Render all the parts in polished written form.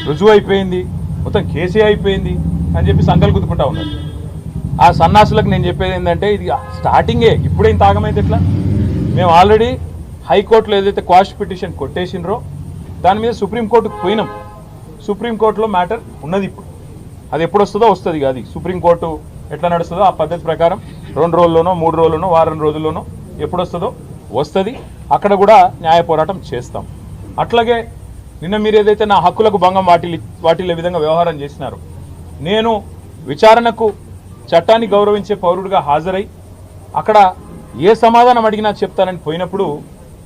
రుజువు అయిపోయింది, మొత్తం కేసే అయిపోయింది అని చెప్పి సంకల్ గుద్దుకుంటా ఉన్నారు. ఆ సన్నాసులకు నేను చెప్పేది ఏంటంటే, ఇది స్టార్టింగే, ఇప్పుడే ఇంత ఆగమైతే ఎట్లా? మేము ఆల్రెడీ హైకోర్టులో ఏదైతే క్వాష్ పిటిషన్ కొట్టేసినరో దాని మీద సుప్రీంకోర్టుకు పోయినాం. సుప్రీంకోర్టులో మ్యాటర్ ఉన్నది. ఇప్పుడు అది ఎప్పుడు వస్తుందో వస్తుంది. అది సుప్రీంకోర్టు ఎట్లా నడుస్తుందో ఆ పద్ధతి ప్రకారం 2 రోజుల్లోనో 3 రోజుల్లోనో వారం రోజుల్లోనో ఎప్పుడు వస్తుందో వస్తుంది. అక్కడ కూడా న్యాయ పోరాటం చేస్తాం. అట్లాగే నిన్న మీరు ఏదైతే నా హక్కులకు భంగం వాటిల్లే విధంగా వ్యవహారం చేసినారో, నేను విచారణకు చట్టాన్ని గౌరవించే పౌరుడిగా హాజరై అక్కడ ఏ సమాధానం అడిగినా చెప్తానని పోయినప్పుడు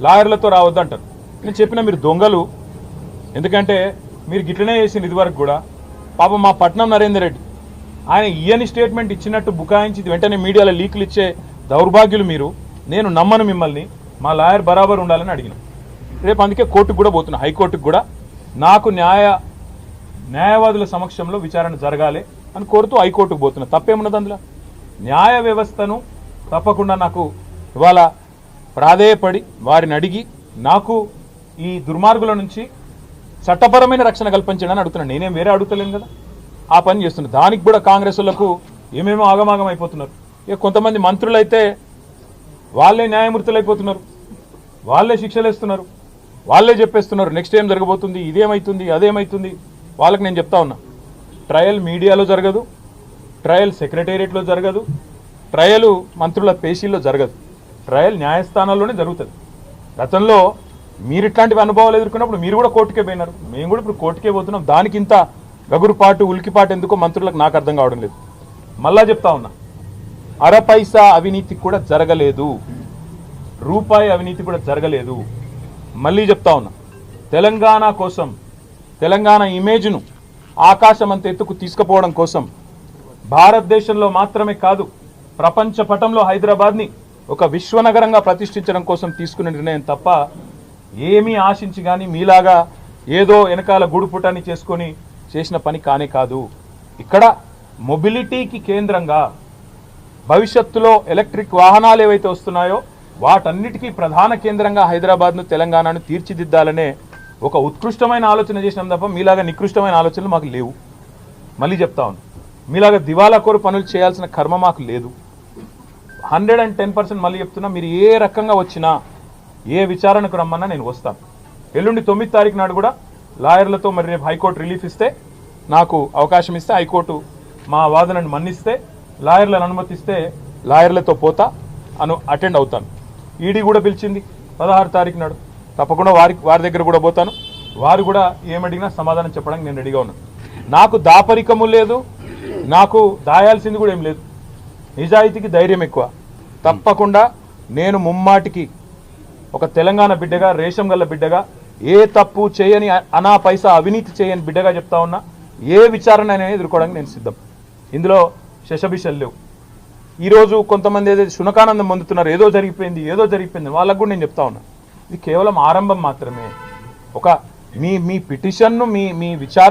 లాయర్లతో రావద్దంటారు. నేను చెప్పిన మీరు దొంగలు, ఎందుకంటే మీరు గిట్లనే చేసింది ఇదివరకు కూడా. పాపం మా పట్నం నరేందర్ రెడ్డి ఆయన ఇయని స్టేట్మెంట్ ఇచ్చినట్టు బుకాయించి వెంటనే మీడియాలో లీకులు ఇచ్చే దౌర్భాగ్యులు మీరు. నేను నమ్మను మిమ్మల్ని, మా లాయర్ బరాబర్ ఉండాలని అడిగిన. రేపు అందుకే కోర్టుకు కూడా పోతున్నా, హైకోర్టుకు కూడా. నాకు న్యాయవాదుల సమక్షంలో విచారణ జరగాలి అని కోరుతూ హైకోర్టుకు పోతున్నా. తప్పేమున్నది అందులో? న్యాయ వ్యవస్థను తప్పకుండా నాకు ఇవాళ ప్రాధేయపడి వారిని అడిగి నాకు ఈ దుర్మార్గుల నుంచి చట్టపరమైన రక్షణ కల్పించండి అని అడుగుతున్నాను. నేనేం వేరే అడుగుతలేను కదా, ఆ పని చేస్తున్నాను. దానికి కూడా కాంగ్రెస్ వాళ్ళకు ఏమేమో ఆగమాగం అయిపోతున్నారు. ఇక కొంతమంది మంత్రులు అయితే వాళ్ళే న్యాయమూర్తులు అయిపోతున్నారు, వాళ్ళే శిక్షలు వేస్తున్నారు, వాళ్ళే చెప్పేస్తున్నారు నెక్స్ట్ ఏం జరగబోతుంది, ఇదేమవుతుంది అదేమవుతుంది. వాళ్ళకి నేను చెప్తా ఉన్నా, ట్రయల్ మీడియాలో జరగదు, ట్రయల్ సెక్రటేరియట్లో జరగదు, ట్రయల్ మంత్రుల పేషీల్లో జరగదు, ట్రయల్ న్యాయస్థానాల్లోనే జరుగుతుంది. గతంలో మీరు ఇట్లాంటివి అనుభవాలు ఎదుర్కొన్నప్పుడు మీరు కూడా కోర్టుకే పోయినారు, మేము కూడా ఇప్పుడు కోర్టుకే పోతున్నాం. దానికి ఇంత గగురుపాటు ఉలికిపాటు ఎందుకో మంత్రులకు నాకు అర్థం కావడం లేదు. మళ్ళా చెప్తా ఉన్నా, అర పైసా అవినీతి కూడా జరగలేదు, రూపాయి అవినీతి కూడా జరగలేదు. మళ్ళీ చెప్తా ఉన్నా, తెలంగాణ కోసం, తెలంగాణ ఇమేజ్ను ఆకాశం అంత ఎత్తుకు తీసుకుపోవడం కోసం, భారతదేశంలో మాత్రమే కాదు ప్రపంచ పటంలో హైదరాబాద్ని ఒక విశ్వనగరంగా ప్రతిష్ఠించడం కోసం తీసుకునే నిర్ణయం తప్ప ఏమీ ఆశించి కానీ మీలాగా ఏదో వెనకాల గూడుపుటాన్ని చేసుకొని చేసిన పని కానే కాదు. ఇక్కడ మొబిలిటీకి కేంద్రంగా భవిష్యత్తులో ఎలక్ట్రిక్ వాహనాలు ఏవైతే వస్తున్నాయో వాటన్నిటికీ ప్రధాన కేంద్రంగా హైదరాబాద్ను తెలంగాణను తీర్చిదిద్దాలనే ఒక ఉత్కృష్టమైన ఆలోచన చేసినాం తప్ప మీలాగా నికృష్టమైన ఆలోచనలు మాకు లేవు. మళ్ళీ చెప్తా ఉన్నాను, మీలాగా దివాలా కోరు పనులు చేయాల్సిన కర్మ మాకు లేదు. 110% మళ్ళీ చెప్తున్నా, మీరు ఏ రకంగా వచ్చినా ఏ విచారణకు రమ్మన్నా నేను వస్తాను. ఎల్లుండి 9వ తారీఖు నాడు కూడా లాయర్లతో మరి రేపు హైకోర్టు రిలీఫ్ ఇస్తే, నాకు అవకాశం ఇస్తే, హైకోర్టు మా వాదనను మన్నిస్తే, లాయర్లను అనుమతిస్తే లాయర్లతో పోతా అటెండ్ అవుతాను. ఈడీ కూడా పిలిచింది 16వ తారీఖు నాడు, తప్పకుండా వారి దగ్గర కూడా పోతాను. వారు కూడా ఏమడిగినా సమాధానం చెప్పడానికి నేను రెడీగా ఉన్నాను. నాకు దాపరికము లేదు, నాకు దాయాల్సింది కూడా ఏం లేదు. నిజాయితీకి ధైర్యం ఎక్కువ. తప్పకుండా నేను ముమ్మాటికి ఒక తెలంగాణ బిడ్డగా, రేషం గల్ల బిడ్డగా, ఏ తప్పు చేయని అనా పైసా అవినీతి చేయని బిడ్డగా చెప్తా ఉన్నా, ఏ విచారణ అనేది ఎదుర్కోవడానికి నేను సిద్ధం. ఇందులో శశబిషలు లేవు. ఈరోజు కొంతమంది ఏదైతే శునకానందం పొందుతున్నారు, ఏదో జరిగిపోయింది వాళ్ళకు కూడా నేను చెప్తా ఉన్నా, ఇది కేవలం ఆరంభం మాత్రమే. ఒక మీ పిటిషన్ను మీ విచారణ